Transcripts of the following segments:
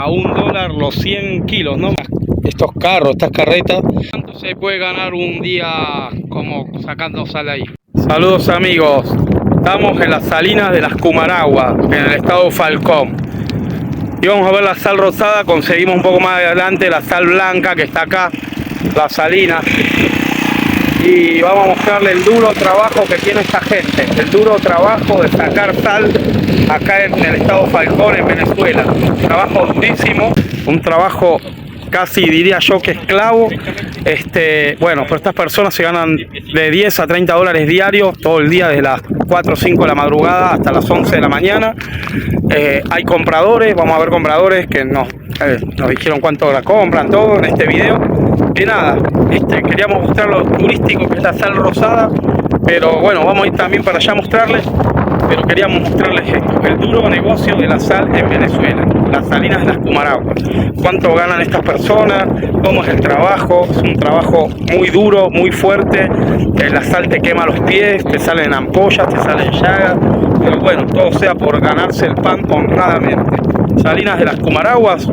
a $1 los 100 kilos, ¿no? Estos carros, estas carretas, ¿cuánto se puede ganar un día como sacando sal ahí? Saludos amigos, estamos en las salinas de las Cumaragua, en el estado Falcón. Y vamos a ver la sal rosada, conseguimos un poco más adelante la sal blanca que está acá, la salina. Y vamos a mostrarle el duro trabajo que tiene esta gente, el duro trabajo de sacar sal acá en el estado Falcón, en Venezuela. Un trabajo durísimo, un trabajo casi diría yo que esclavo. Bueno, pero estas personas se ganan de 10 a 30 dólares diarios todo el día, desde las 4 o 5 de la madrugada hasta las 11 de la mañana. Hay compradores, vamos a ver compradores que nos dijeron cuánto la compran, todo en este video. Y nada, queríamos mostrar lo turístico que es la sal rosada, pero bueno, vamos a ir también para allá a mostrarles, pero queríamos mostrarles esto, el duro negocio de la sal en Venezuela, las salinas de las Cumaragua, cuánto ganan estas personas, cómo es el trabajo. Es un trabajo muy duro, muy fuerte, la sal te quema los pies, te salen ampollas, te salen llagas, pero bueno, todo sea por ganarse el pan honradamente. Salinas de las Cumaraguas,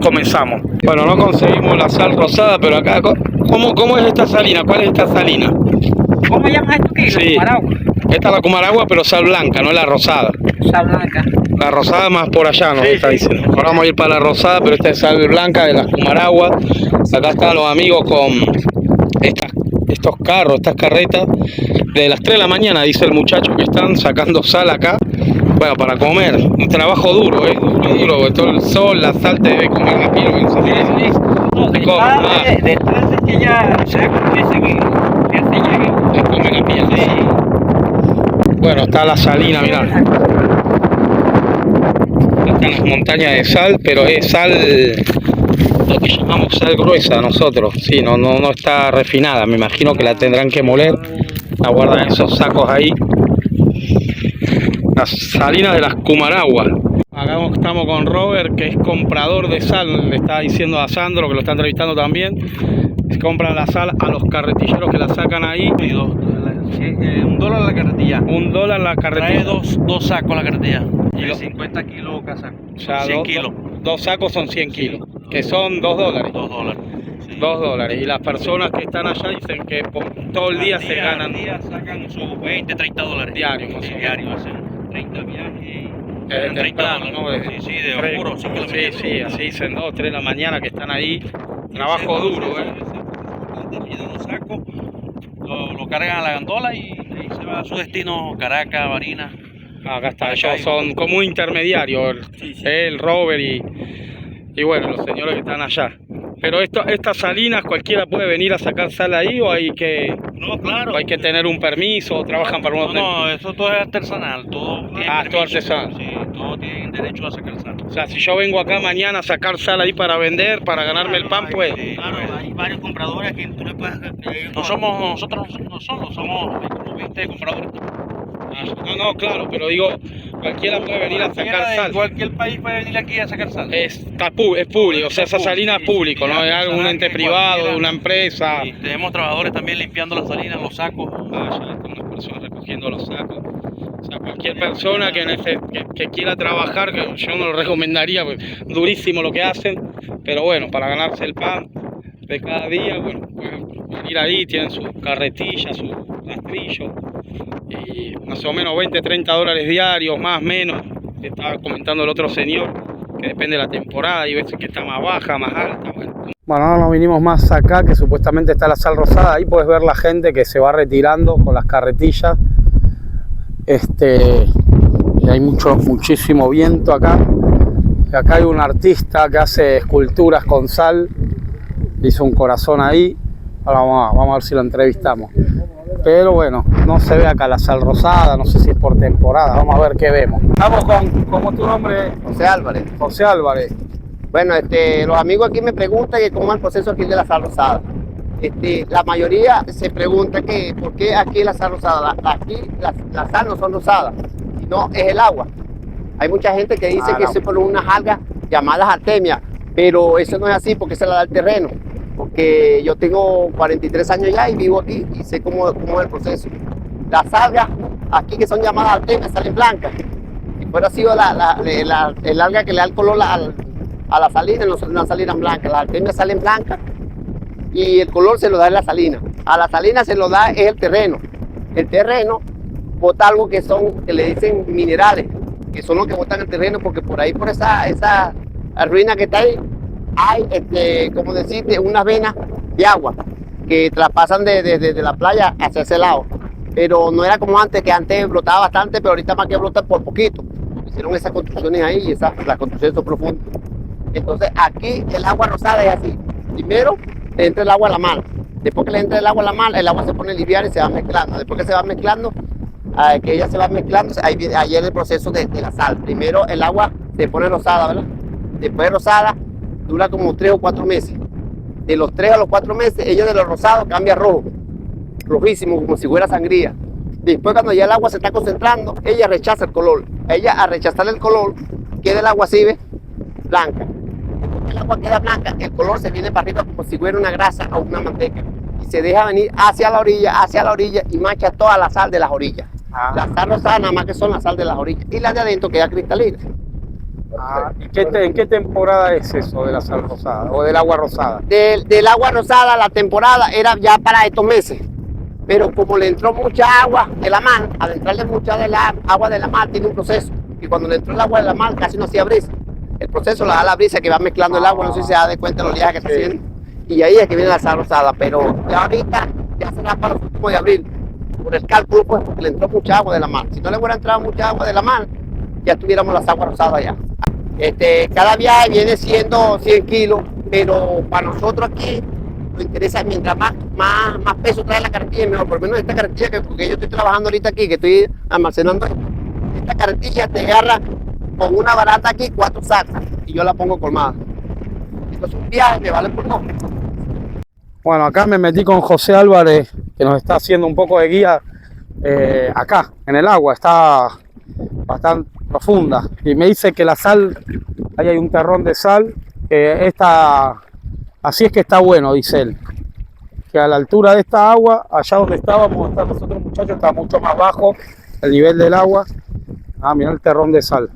comenzamos. Bueno, no conseguimos la sal rosada, pero acá, ¿cómo es esta salina? ¿Cuál es esta salina? ¿Cómo llamas esto aquí? Sí. La Cumaragua. Esta es la Cumaragua, pero sal blanca, no la rosada. Sal blanca. La rosada más por allá, ¿no? Sí, Está diciendo. Ahora vamos a ir para la rosada, pero esta es sal blanca de las Cumaragua. Acá están los amigos con estos carros, estas carretas. De las 3 de la mañana, dice el muchacho, que están sacando sal acá. Bueno, para comer. Un trabajo duro, duro. Todo el sol, la sal te debe comer la piel. No, detrás de que ya se ese que se llegue. Te come la piel. Sí. Bueno, está la salina, mirá. Están las montañas de sal, pero es sal, lo que llamamos sal gruesa nosotros. Sí, no está refinada. Me imagino que la tendrán que moler. La guardan en esos sacos ahí. Las salinas de las Cumaragua. Acá estamos con Robert, que es comprador de sal. Le está diciendo a Sandro, que lo está entrevistando también. Compran la sal a los carretilleros que la sacan ahí. $1 la carretilla. $1 la carretilla. Trae dos sacos la carretilla. Y Y los 50 kilos cada saco. O sea, 100 kilos. Dos sacos son 100 kilos, que son $2. $2. Sí. $2. Y las personas que están allá dicen que por todo el día se ganan. Al día sacan sus 20, 30 dólares. Diarios, más o menos. Diario, hacen 30 viajes. Desde temprano, ¿no? Sí, de oscuro, 5 de la mañana. Sí, así dicen 2, 3 de la mañana que están ahí. Trabajo duro, Los sacos, lo cargan a la gandola y se va a su destino, Caracas, Barinas. Acá está, ellos son como un intermediario, el Robert y bueno, los señores que están allá. Pero estas salinas, cualquiera puede venir a sacar sal ahí, o hay que, No, claro. o hay que tener un permiso, o trabajan para unos. No, eso todo es artesanal, todo tiene permiso. Todo artesanal. Sí, todos tienen derecho a sacar sal. O sea, si yo vengo acá mañana a sacar sal ahí para vender, para ganarme el pan, pues. Sí, claro, hay varios compradores que tú le puedes. Nosotros no somos como 20 compradores. No, claro, pero digo, cualquiera puede venir a sacar sal. Cualquier país puede venir aquí a sacar sal. Es público, o sea, esa salina es público, no es algún ente privado, de una empresa. Y tenemos trabajadores también limpiando las salinas, los sacos. Ya están unas personas recogiendo los sacos. O sea, cualquier persona que quiera trabajar, que yo no lo recomendaría, pues durísimo lo que hacen, pero bueno, para ganarse el pan de cada día, bueno, pueden venir ahí, tienen su carretilla, su rastrillo, y más o menos 20, 30 dólares diarios, más o menos. Estaba comentando el otro señor, que depende de la temporada, y veces que está más baja, más alta, bueno. Bueno, ahora nos vinimos más acá, que supuestamente está la sal rosada. Ahí puedes ver la gente que se va retirando con las carretillas. Y hay muchísimo viento acá. Y acá hay un artista que hace esculturas con sal. Hizo un corazón ahí. Ahora vamos a ver si lo entrevistamos. Pero bueno, no se ve acá la sal rosada, no sé si es por temporada. Vamos a ver qué vemos. Estamos ¿cómo es tu nombre? José Álvarez. José Álvarez. Bueno, los amigos aquí me preguntan que cómo es el proceso aquí de la sal rosada. La mayoría se pregunta que por qué aquí la sal rosada. Aquí la sal no son rosadas, sino es el agua. Hay mucha gente que dice que se ponen unas algas llamadas artemia, pero eso no es así porque se la da el terreno. Porque yo tengo 43 años ya y vivo aquí y sé cómo es el proceso. Las algas aquí que son llamadas artemia salen blancas. Si fuera sido el alga que le da el color a la salina, no salieran blancas. Las artemias salen blancas y el color se lo da en la salina. A la salina se lo da es el terreno. El terreno bota algo que le dicen minerales, que son los que botan el terreno, porque por ahí, por esa ruina que está ahí, hay, como decirte, unas venas de agua que traspasan desde la playa hacia ese lado. Pero no era como antes, que antes brotaba bastante, pero ahorita más que brota por poquito. Hicieron esas construcciones ahí y las construcciones son profundas. Entonces aquí el agua rosada es así. Primero le entra el agua a la mar. Después que le entra el agua a la mar, el agua se pone liviana y se va mezclando. Después que se va mezclando, que ella se va mezclando, ahí viene el proceso de la sal. Primero el agua se pone rosada, ¿verdad? Después de rosada dura como 3 o 4 meses. De los 3 a los 4 meses, ella de lo rosado cambia a rojo. Rojísimo, como si fuera sangría. Después, cuando ya el agua se está concentrando, ella rechaza el color. Ella, al rechazar el color, queda el agua así, ¿ves? Blanca. Después que el agua queda blanca, el color se viene para arriba como si fuera una grasa o una manteca. Y se deja venir hacia la orilla y mancha toda la sal de las orillas. La sal rosada nada más que son la sal de las orillas. Y la de adentro queda cristalina. ¿En qué temporada es eso de la sal rosada o del agua rosada? Del agua rosada, la temporada era ya para estos meses. Pero como le entró mucha agua de la mar, al entrarle mucha agua de la mar tiene un proceso. Y cuando le entró el agua de la mar casi no hacía brisa. El proceso la da la brisa que va mezclando el agua, no sé si se da de cuenta de los oleajes que está haciendo. Y ahí es que viene la sal rosada. Pero ya ahorita ya será para los últimos de abril. Por el cálculo, pues, porque le entró mucha agua de la mar. Si no le hubiera entrado mucha agua de la mar, ya tuviéramos las aguas rosadas allá. Cada viaje viene siendo 100 kilos, pero para nosotros aquí nos interesa, mientras más peso trae la carretilla, mejor. Por lo menos esta carretilla, porque yo estoy trabajando ahorita aquí, que estoy almacenando, esta carretilla te agarra con una barata aquí 4 sacos y yo la pongo colmada. Entonces un viaje me vale por 2. Bueno, acá me metí con José Álvarez, que nos está haciendo un poco de guía acá, en el agua, está bastante profunda. Y me dice que la sal, ahí hay un terrón de sal, así es que está bueno, dice él. Que a la altura de esta agua, allá donde estábamos, nosotros muchachos, está mucho más bajo el nivel del agua. Mirá el terrón de sal.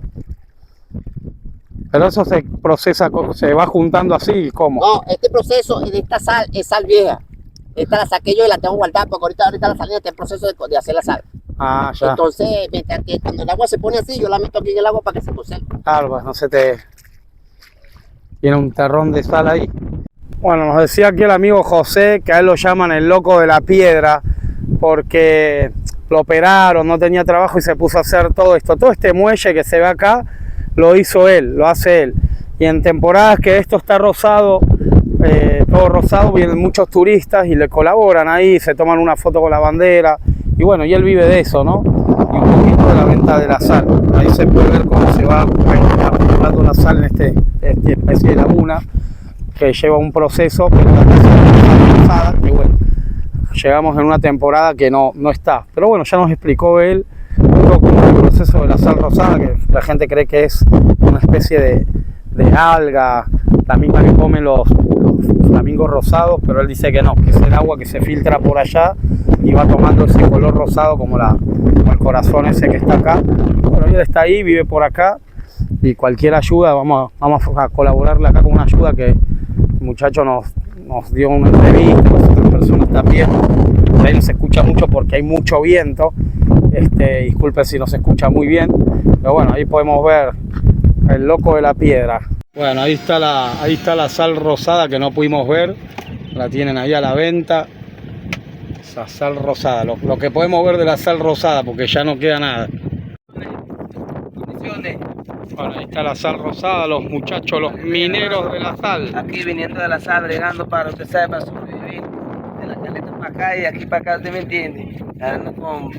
Pero eso se procesa, se va juntando así, ¿cómo? No, este proceso de esta sal es sal vieja. Esta la saqué yo y la tengo guardada porque ahorita la salida está en proceso de hacer la sal. Ya. Entonces, cuando el agua se pone así, yo la meto aquí en el agua para que se conserve. Claro, pues no se te... Tiene un terrón de sal ahí. Bueno, nos decía aquí el amigo José que a él lo llaman el loco de la piedra porque lo operaron, no tenía trabajo y se puso a hacer todo esto. Todo este muelle que se ve acá lo hizo él, lo hace él. Y en temporadas que esto está rosado, todo rosado, vienen muchos turistas y le colaboran ahí, se toman una foto con la bandera. Y bueno, y él vive de eso, ¿no? Y un poquito de la venta de la sal. Ahí se puede ver cómo se va acumulando la sal en esta especie de laguna que lleva un proceso, pero la sal rosada, que bueno, llegamos en una temporada que no está. Pero bueno, ya nos explicó él un poco el proceso de la sal rosada, que la gente cree que es una especie de alga, la misma que comen los flamingos rosados, pero él dice que no, que es el agua que se filtra por allá y va tomando ese color rosado como el corazón ese que está acá. Bueno, él está ahí, vive por acá y cualquier ayuda, vamos a colaborarle acá con una ayuda que el muchacho nos dio una entrevista, las otras personas también. Ahí no se escucha mucho porque hay mucho viento, disculpe si no se escucha muy bien, pero bueno, ahí podemos ver el loco de la piedra. Bueno, ahí está la sal rosada que no pudimos ver, la tienen ahí a la venta. Esa sal rosada, lo que podemos ver de la sal rosada, porque ya no queda nada. Bueno, ahí está la sal rosada, los muchachos, los mineros de la sal. Aquí viniendo de la sal, bregando para, usted sabe, para sobrevivir. De la caleta para acá y de aquí para acá, ¿usted me entiende?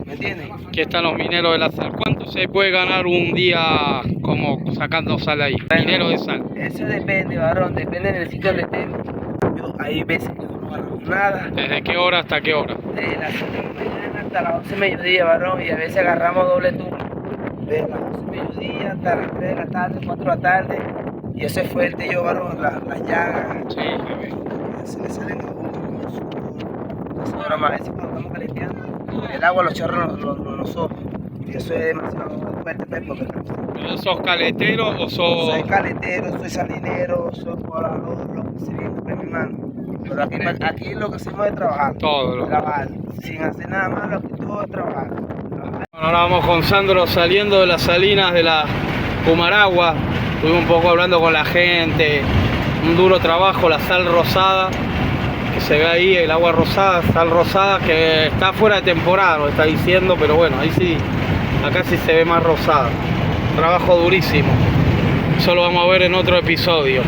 ¿Me entiende? Aquí están los mineros de la sal. ¿Cuánto se puede ganar un día como sacando sal ahí? Minero de sal. Eso depende, varón, depende del sitio donde estemos. Hay veces que no agarro nada. ¿Desde qué hora hasta qué hora? De las 7 de la mañana hasta las 11 de mediodía, varón, y a veces agarramos doble turno. Desde las 11 de mediodía hasta las 3 de la tarde, 4 de la tarde. Y eso es fuerte, yo, varón, las llagas. Sí, bebé. Se le salen ahora más, a veces cuando estamos calenteando, el agua, los chorros, los ojos. Y eso es demasiado fuerte, pues, porque ¿Pero sos caletero o sos...? soy caletero, soy salinero, soy poblador, lo que se viene, pues, mi hermano. Pero aquí lo que hacemos es trabajar. Todo. Trabajar, sin hacer nada más, lo que todo es trabajar. Bueno, ahora vamos con Sandro saliendo de las salinas de la Pumaragua. Estuvimos un poco hablando con la gente. Un duro trabajo, la sal rosada. Que se ve ahí, el agua rosada, sal rosada, que está fuera de temporada, lo está diciendo, pero bueno, ahí sí, acá sí se ve más rosada. Trabajo durísimo. Eso lo vamos a ver en otro episodio.